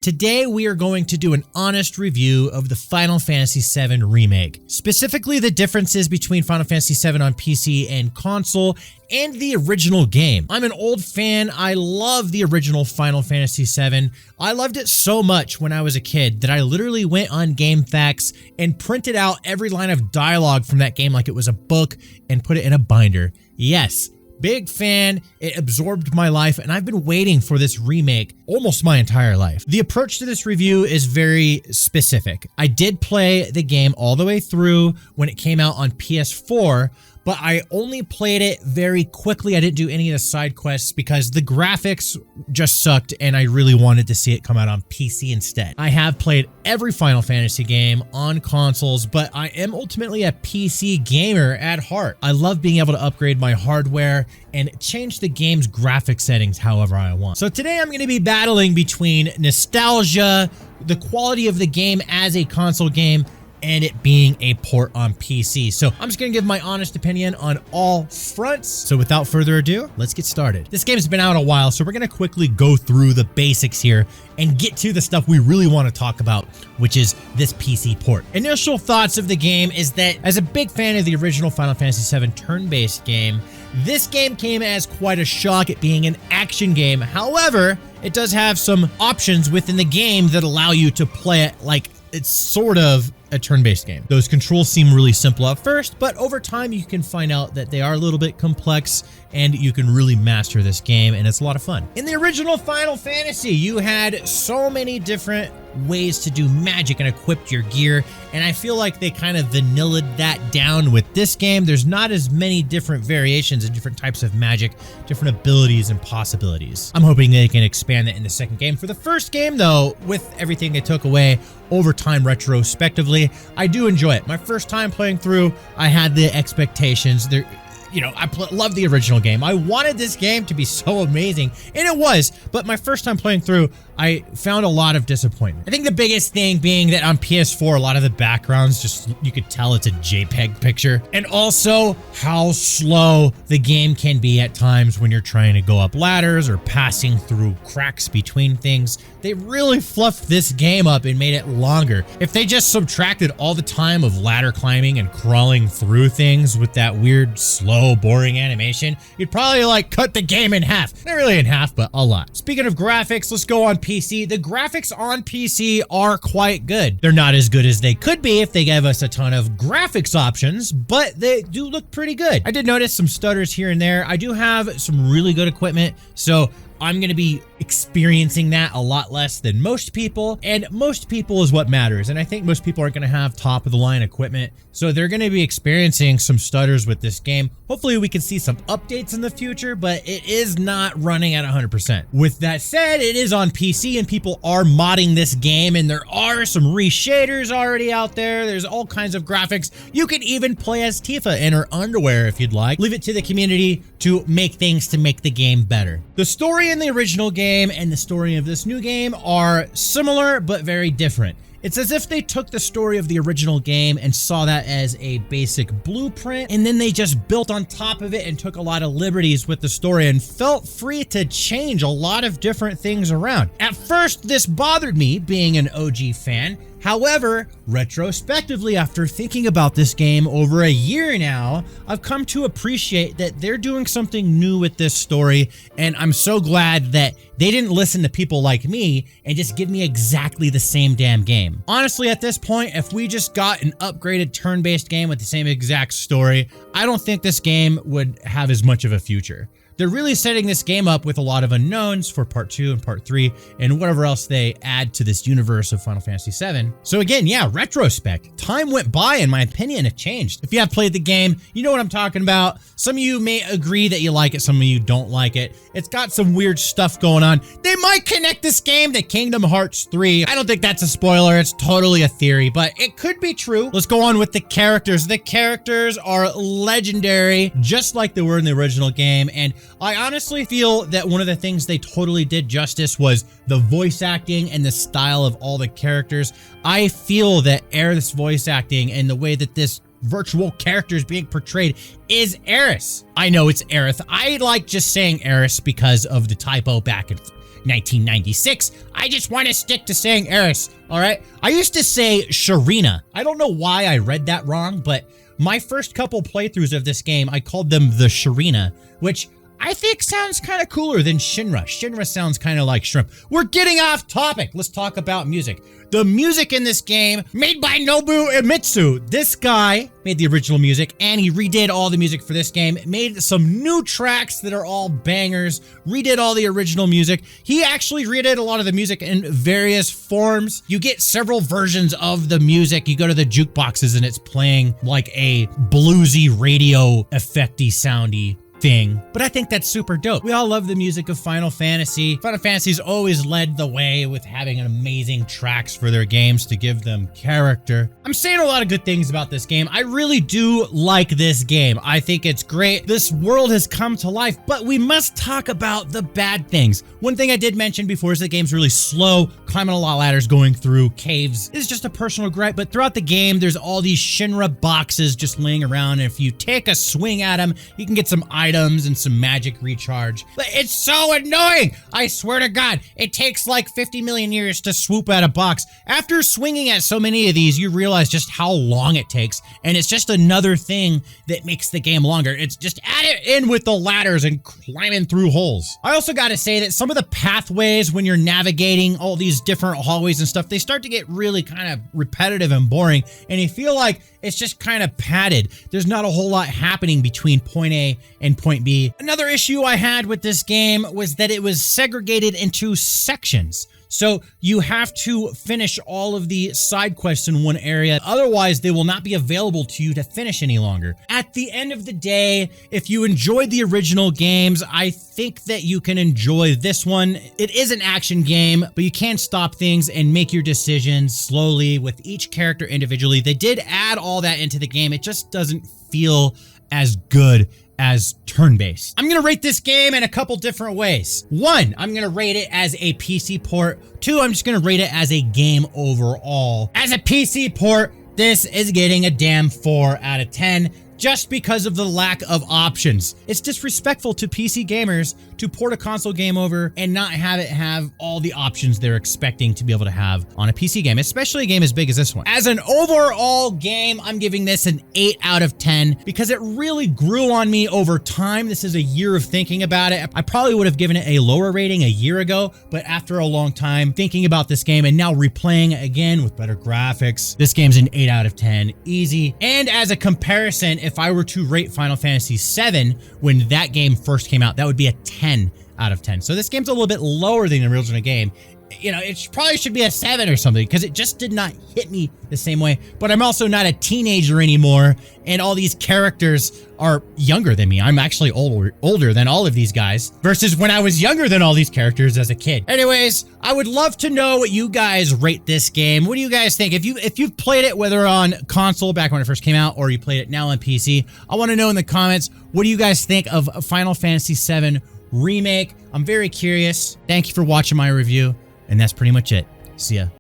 Today we are going to do an honest review of the Final Fantasy VII Remake, specifically the differences between Final Fantasy VII on PC and console and the original game. I'm an old fan. I love the original Final Fantasy VII. I loved it so much when I was a kid that I literally went on GameFAQs and printed out every line of dialogue from that game like it was a book and put it in a binder. Yes. Big fan, it absorbed my life, and I've been waiting for this remake almost my entire life. The approach to this review is very specific. I did play the game all the way through when it came out on PS4, but I only played it very quickly. I didn't do any of the side quests because the graphics just sucked and I really wanted to see it come out on PC instead. I have played every Final Fantasy game on consoles, but I am ultimately a PC gamer at heart. I love being able to upgrade my hardware and change the game's graphic settings however I want. So today I'm going to be battling between nostalgia, the quality of the game as a console game, and it being a port on PC. So I'm just gonna give my honest opinion on all fronts. So without further ado, let's get started. This game's been out a while, so we're gonna quickly go through the basics here and get to the stuff we really want to talk about, which is this PC port. Initial thoughts of the game is that as a big fan of the original Final Fantasy VII turn-based game, this game came as quite a shock at being an action game. However, it does have some options within the game that allow you to play it like it's sort of a turn-based game. Those controls seem really simple at first, but over time you can find out that they are a little bit complex and you can really master this game, and it's a lot of fun. In the original Final Fantasy, you had so many different ways to do magic and equip your gear, and I feel like they kind of vanillaed that down with this game. There's not as many different variations and different types of magic, different abilities and possibilities. I'm hoping they can expand that in the second game. For the first game though, with everything they took away over time retrospectively, I do enjoy it. My first time playing through, I had the expectations. I love the original game. I wanted this game to be so amazing, and it was, but my first time playing through, I found a lot of disappointment. I think the biggest thing being that on PS4, a lot of the backgrounds, just you could tell it's a JPEG picture, and also how slow the game can be at times when you're trying to go up ladders or passing through cracks between things. They really fluffed this game up and made it longer. If they just subtracted all the time of ladder climbing and crawling through things with that weird, slow, boring animation, you'd probably like cut the game in half. Not really in half, but a lot. Speaking of graphics, let's go on PC. The graphics on PC are quite good. They're not as good as they could be if they gave us a ton of graphics options, but they do look pretty good. I did notice some stutters here and there. I do have some really good equipment, so I'm going to be experiencing that a lot less than most people, and most people is what matters. And I think most people aren't going to have top of the line equipment, so they're going to be experiencing some stutters with this game. Hopefully we can see some updates in the future, but it is not running at 100%. With that said, it is on PC and people are modding this game, and there are some reshaders already out there. There's all kinds of graphics. You can even play as Tifa in her underwear if you'd like. Leave it to the community to make things to make the game better. The story in the original game and the story of this new game are similar but very different. It's as if they took the story of the original game and saw that as a basic blueprint, and then they just built on top of it and took a lot of liberties with the story and felt free to change a lot of different things around. At first, this bothered me, being an OG fan. However, retrospectively, after thinking about this game over a year now, I've come to appreciate that they're doing something new with this story, and I'm so glad that they didn't listen to people like me and just give me exactly the same damn game. Honestly, at this point, if we just got an upgraded turn-based game with the same exact story, I don't think this game would have as much of a future. They're really setting this game up with a lot of unknowns for part 2 and part 3 and whatever else they add to this universe of Final Fantasy VII. So again, yeah, retrospect. Time went by, in my opinion, it changed. If you have played the game, you know what I'm talking about. Some of you may agree that you like it, some of you don't like it. It's got some weird stuff going on. They might connect this game to Kingdom Hearts 3. I don't think that's a spoiler, it's totally a theory, but it could be true. Let's go on with the characters. The characters are legendary, just like they were in the original game, and I honestly feel that one of the things they totally did justice was the voice acting and the style of all the characters. I feel that Aerith's voice acting and the way that this virtual character is being portrayed is Aerith. I know it's Aerith. I like just saying Aerith because of the typo back and 1996. I just want to stick to saying Eris, all right? I used to say Sharina. I don't know why I read that wrong, but my first couple playthroughs of this game, I called them the Sharina, which I think sounds kind of cooler than Shinra. Shinra sounds kind of like shrimp. We're getting off topic. Let's talk about music. The music in this game, made by Nobu Emitsu. This guy made the original music, and he redid all the music for this game, made some new tracks that are all bangers, redid all the original music. He actually redid a lot of the music in various forms. You get several versions of the music. You go to the jukeboxes, and it's playing like a bluesy, radio effecty soundy thing, but I think that's super dope. We all love the music of Final Fantasy. Final Fantasy's always led the way with having amazing tracks for their games to give them character. I'm saying a lot of good things about this game. I really do like this game. I think it's great. This world has come to life, but we must talk about the bad things. One thing I did mention before is the game's really slow. Climbing a lot of ladders, going through caves is just a personal gripe, but throughout the game, there's all these Shinra boxes just laying around, and if you take a swing at them, you can get some items and some magic recharge. But it's so annoying! I swear to God, it takes like 50 million years to swoop at a box. After swinging at so many of these, you realize just how long it takes, and it's just another thing that makes the game longer. It's just add it in with the ladders and climbing through holes. I also gotta say that some of the pathways when you're navigating all these different hallways and stuff, they start to get really kind of repetitive and boring, and you feel like it's just kind of padded. There's not a whole lot happening between point A and point B. Another issue I had with this game was that it was segregated into sections. So you have to finish all of the side quests in one area. Otherwise, they will not be available to you to finish any longer. At the end of the day, if you enjoyed the original games, I think that you can enjoy this one. It is an action game, but you can stop things and make your decisions slowly with each character individually. They did add all that into the game. It just doesn't feel as good as turn-based. I'm gonna rate this game in a couple different ways. One, I'm gonna rate it as a PC port. Two, I'm just gonna rate it as a game overall. As a PC port, this is getting a damn 4 out of 10. Just because of the lack of options. It's disrespectful to PC gamers to port a console game over and not have it have all the options they're expecting to be able to have on a PC game, especially a game as big as this one. As an overall game, I'm giving this an 8 out of 10 because it really grew on me over time. This is a year of thinking about it. I probably would have given it a lower rating a year ago, but after a long time thinking about this game and now replaying it again with better graphics, this game's an 8 out of 10, easy. And as a comparison, if I were to rate Final Fantasy VII when that game first came out, that would be a 10 out of 10. So this game's a little bit lower than the original game. You know, it probably should be a 7 or something because it just did not hit me the same way. But I'm also not a teenager anymore, and all these characters are younger than me. I'm actually older than all of these guys versus when I was younger than all these characters as a kid. Anyways, I would love to know what you guys rate this game. What do you guys think? If you've played it, whether on console back when it first came out or you played it now on PC, I want to know in the comments, what do you guys think of Final Fantasy VII Remake? I'm very curious. Thank you for watching my review. And that's pretty much it. See ya.